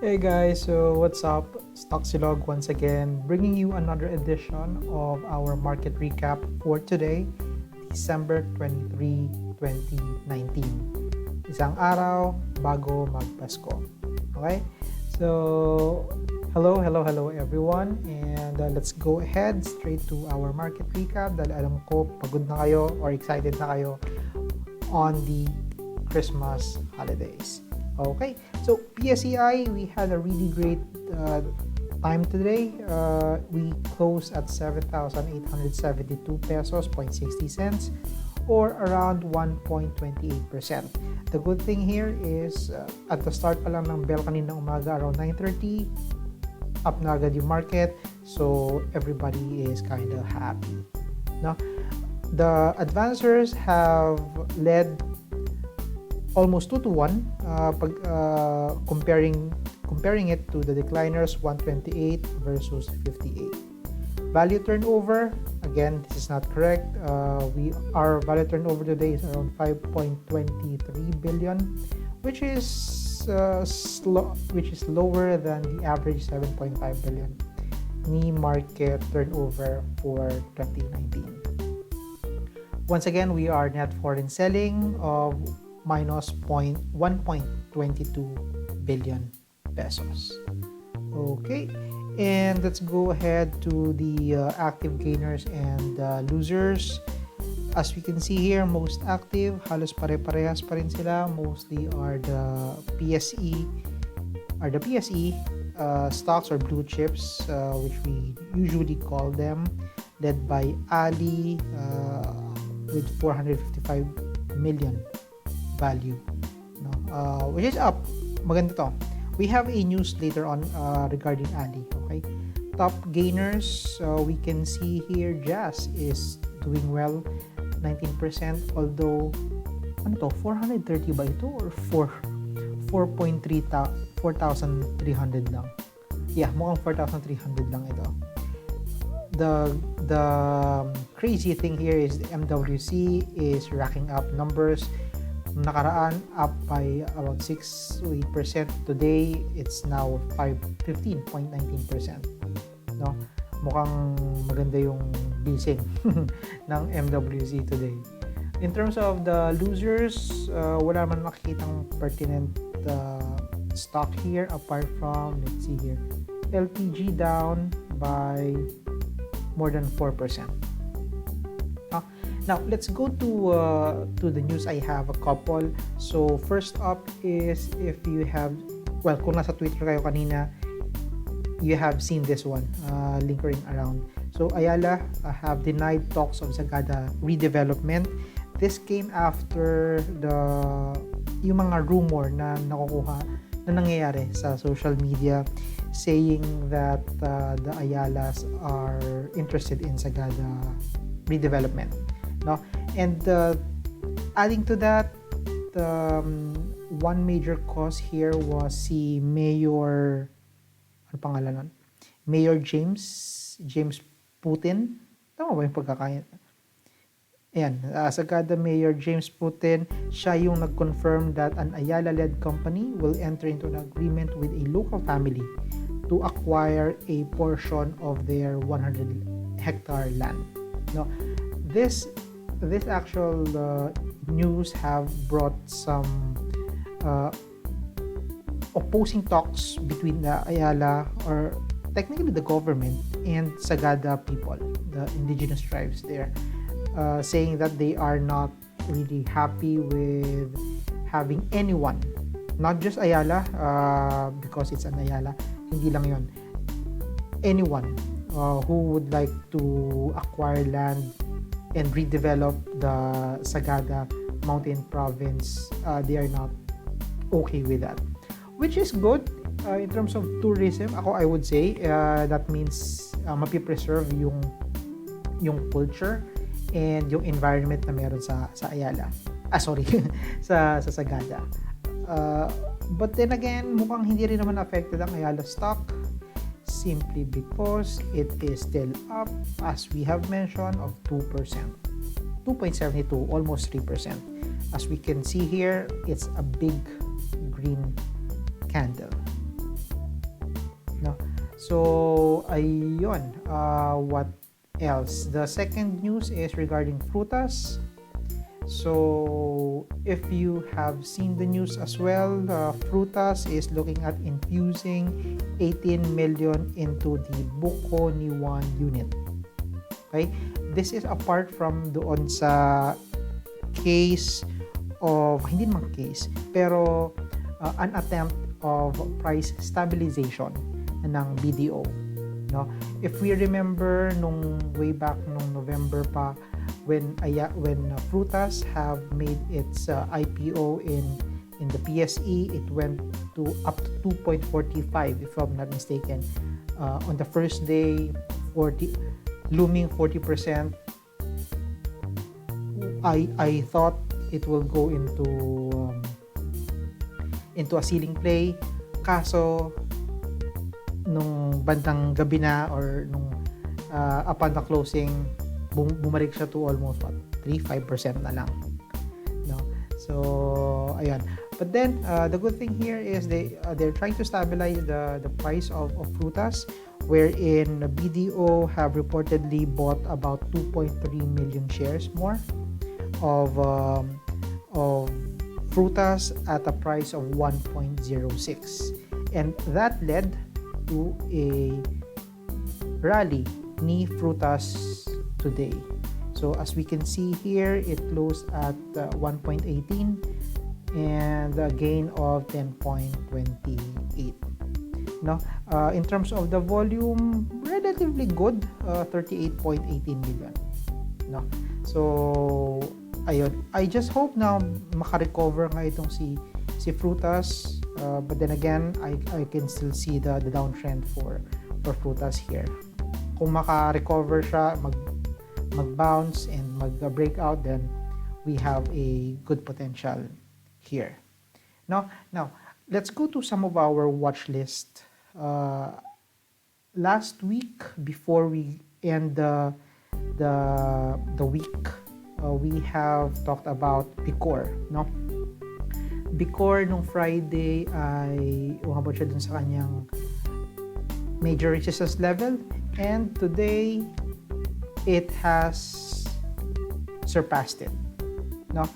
Hey guys, so what's up? Stocksilog once again, bringing you another edition of our market recap for today, December 23, 2019. Isang araw bago magpasko. Okay? So, hello everyone, and let's go ahead straight to our market recap dahil alam ko pagod na kayo or excited na kayo on the Christmas holidays. Okay, so PSEi, we had a really great time today. We closed at 7,872 pesos, 0.60 cents, or around 1.28%. The good thing here is at the start pa lang ng bell kaninang umaga around 9:30, up na agad yung market, so everybody is kind of happy. No? The advancers have led almost 2-1 comparing it to the decliners 128 versus 58. Value turnover, again, this is not correct. Our value turnover today is around 5.23 billion, which is lower than the average 7.5 billion ni market turnover for 2019. Once again, we are net foreign selling of minus 1.22 billion pesos. Okay, and let's go ahead to the active gainers and losers. As we can see here, most active, halos pare-parehas pa rin sila. Mostly are the PSE stocks or blue chips, which we usually call them, led by Ali with 455 million value, no? Which is up. Maganda to. We have a news later on regarding Ali. Okay, top gainers, we can see here Jazz is doing well, 19%, although ano to, 430 ba ito or 4,300 lang. Yeah, mukhang 4,300 lang ito. The crazy thing here is the MWC is racking up numbers. Nakaraan up by about 6 to 8%. Today it's now 15.19%. No? Mukhang maganda yung bising ng MWC today. In terms of the losers, wala man makikitang pertinent stock here apart from, let's see here, LPG down by more than 4%. Now, let's go to the news. I have a couple. So, first up is if you have, well, kung nasa Twitter kayo kanina, you have seen this one lingering around. So, Ayala have denied talks of Sagada redevelopment. This came after yung mga rumor na nakukuha na nangyayari sa social media saying that the Ayalas are interested in Sagada redevelopment. No? And adding to that, one major cause here was si Mayor, ano pangalan nun? Mayor James Putin. Tama ba yung pagkakaya? Ayan, Sagada Mayor James Putin, siya yung nag-confirm that an Ayala-led company will enter into an agreement with a local family to acquire a portion of their 100-hectare land. No? This actual news have brought some opposing talks between the Ayala, or technically the government, and Sagada people, the indigenous tribes there, saying that they are not really happy with having anyone, not just Ayala, because it's an Ayala, hindi lang yon, anyone who would like to acquire land and redevelop the Sagada Mountain Province. They are not okay with that, which is good in terms of tourism. I would say that means mapipreserve yung culture and yung environment na meron sa Ayala. sa Sagada. But then again, mukhang hindi rin naman affected ang Ayala stock, simply because it is still up, as we have mentioned, of 2%. 2.72, almost 3%. As we can see here, it's a big green candle. So, ayun. What else? The second news is regarding frutas. So, if you have seen the news as well, Frutas is looking at infusing 18 million into the Buko ni 1 unit. Okay? This is apart from doon sa case of, hindi naman case, pero an attempt of price stabilization ng BDO. No? If we remember nung way back nung November pa, when Frutas have made its IPO in the PSE, it went to up to 2.45 if I'm not mistaken. On the first day, looming 40%. I thought it will go into a ceiling play, kaso nung bandang gabi na or nung upon the closing, bumalik siya to almost 3-5% na lang, no? So ayan, but then the good thing here is they're trying to stabilize the price of Frutas, wherein BDO have reportedly bought about 2.3 million shares more of Frutas at a price of 1.06, and that led to a rally ni Frutas today. So as we can see here, it closed at 1.18 and a gain of 10.28. No, in terms of the volume, relatively good, 38.18 million. No, so ayun, I just hope na makarecover nga itong si Frutas, but then again, I can still see the downtrend for Frutas here. Kung maka-recover siya, mag-bounce and mag-breakout, then we have a good potential here. Now let's go to some of our watch list. Last week, before we end the week, we have talked about BCOR, no? BCOR nung Friday ay umabot siya dun sa kanyang major resistance level, and today it has surpassed it. No,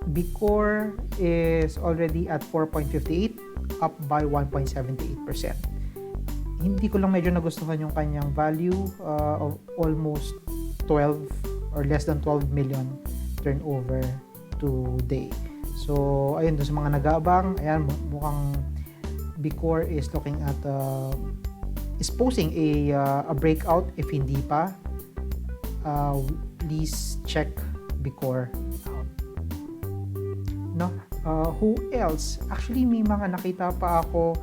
BCOR is already at 4.58, up by 1.78%. Hindi ko lang medyo nagustuhan yung kanyang value of almost 12 or less than 12 million turnover today. So ayun, dun sa mga nag-aabang, ayan, mukhang BCOR is looking at is posing a breakout. If hindi pa, please check BCOR out. No, who else? Actually, may mga nakita pa ako.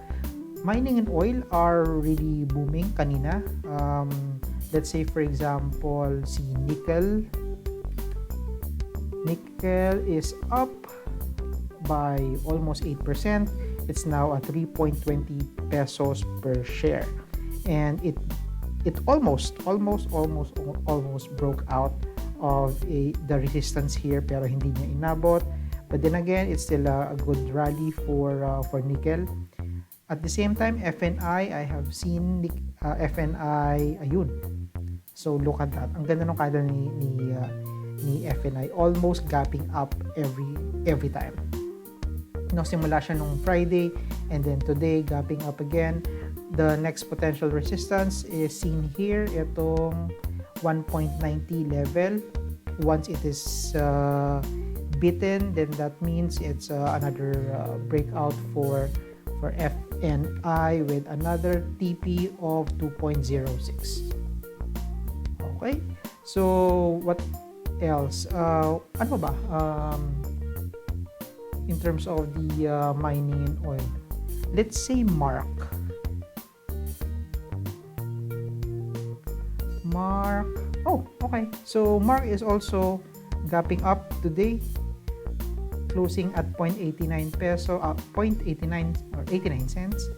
Mining and oil are really booming kanina. Let's say for example, si nickel is up by almost 8%. It's now at 3.20 pesos per share. And it almost broke out of the resistance here, pero hindi niya inabot. But then again, it's still a good rally for nickel. At the same time, FNI, I have seen FNI, ayun. So look at that. Ang ganda ng kada ni FNI, almost gapping up every time. No, simula siya nung Friday, and then today gapping up again. The next potential resistance is seen here, itong 1.90 level. Once it is beaten, then that means it's another breakout for FNI with another TP of 2.06. Okay, so what else? Ano ba? In terms of the mining and oil, let's say Mark. Oh, okay. So Mark is also gapping up today, closing at 0.89 peso, 0.89 or 89 cents,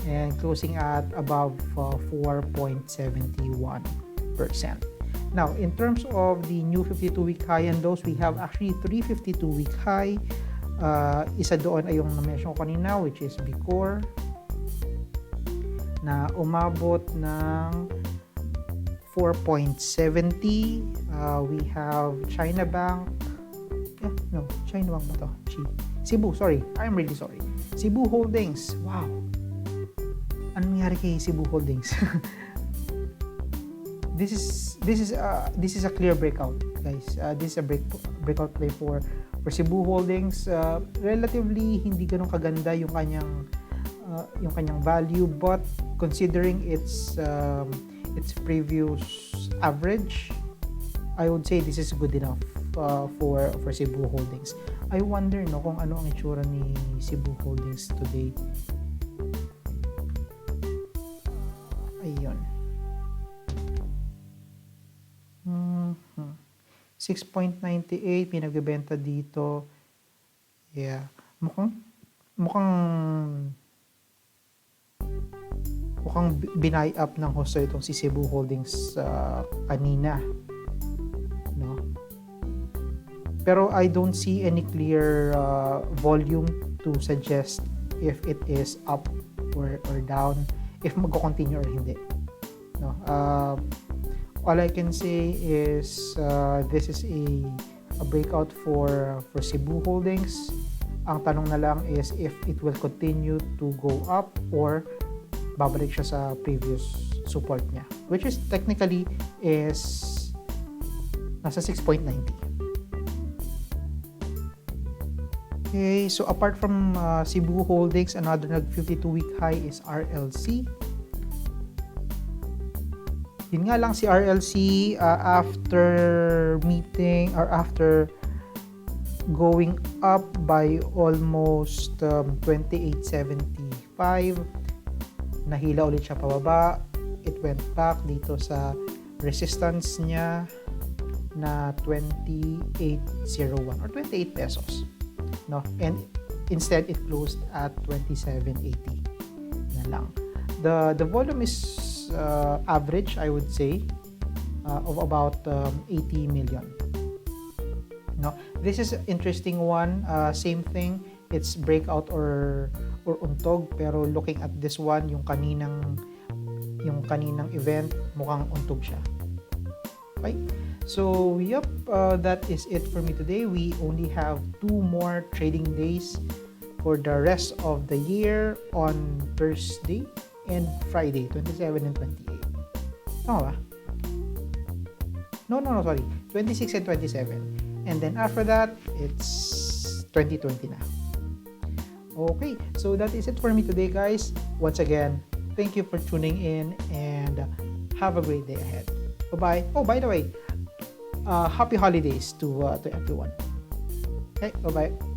and closing at above 4.71%. Now, in terms of the new 52-week high and lows, we have actually 3 52-week high. Isa doon ay yung na-mention ko kanina, which is BCOR. na umabot ng 4.70. We have China Bank. No, China Bank ba to? Cebu, sorry. I'm really sorry. Cebu Holdings. Wow. Anong nangyari kay Cebu Holdings? This is a clear breakout, guys. This is a breakout play for Cebu Holdings. Relatively hindi ganun kaganda yung kanyang value, but considering its previous average, I would say this is good enough for Cebu Holdings. I wonder kung ano ang itsura ni Cebu Holdings today. Ayun. 6.98 pinagbebenta dito. Yeah. Mukhang binay up ng husto itong si Cebu Holdings kanina, no? Pero I don't see any clear volume to suggest if it is up or down, if magko-continue or hindi, no? All I can say is this is a breakout for Cebu Holdings. Ang tanong na lang is if it will continue to go up or babalik siya sa previous support niya, which is technically is nasa 6.90. Okay, so apart from Cebu Holdings, another nag 52-week high is RLC. Yun nga lang si RLC, after meeting or after going up by almost 28.75, nahila ulit siya pababa. It went back dito sa resistance niya na 28.01 or 28 pesos, no? And instead it closed at 27.80 na lang. The volume is average, I would say, of about 80 million. No, this is an interesting one. Same thing, it's breakout or untog, pero looking at this one, yung kaninang event, mukhang untog siya. Okay, so yep, that is it for me today. We only have 2 more trading days for the rest of the year on Thursday and Friday, 27 and 28. Tama ba? No, sorry. 26 and 27. And then after that, it's 2020 na. Okay, so that is it for me today, guys. Once again, thank you for tuning in and have a great day ahead. Bye-bye. Oh, by the way, happy holidays to everyone. Okay, bye-bye.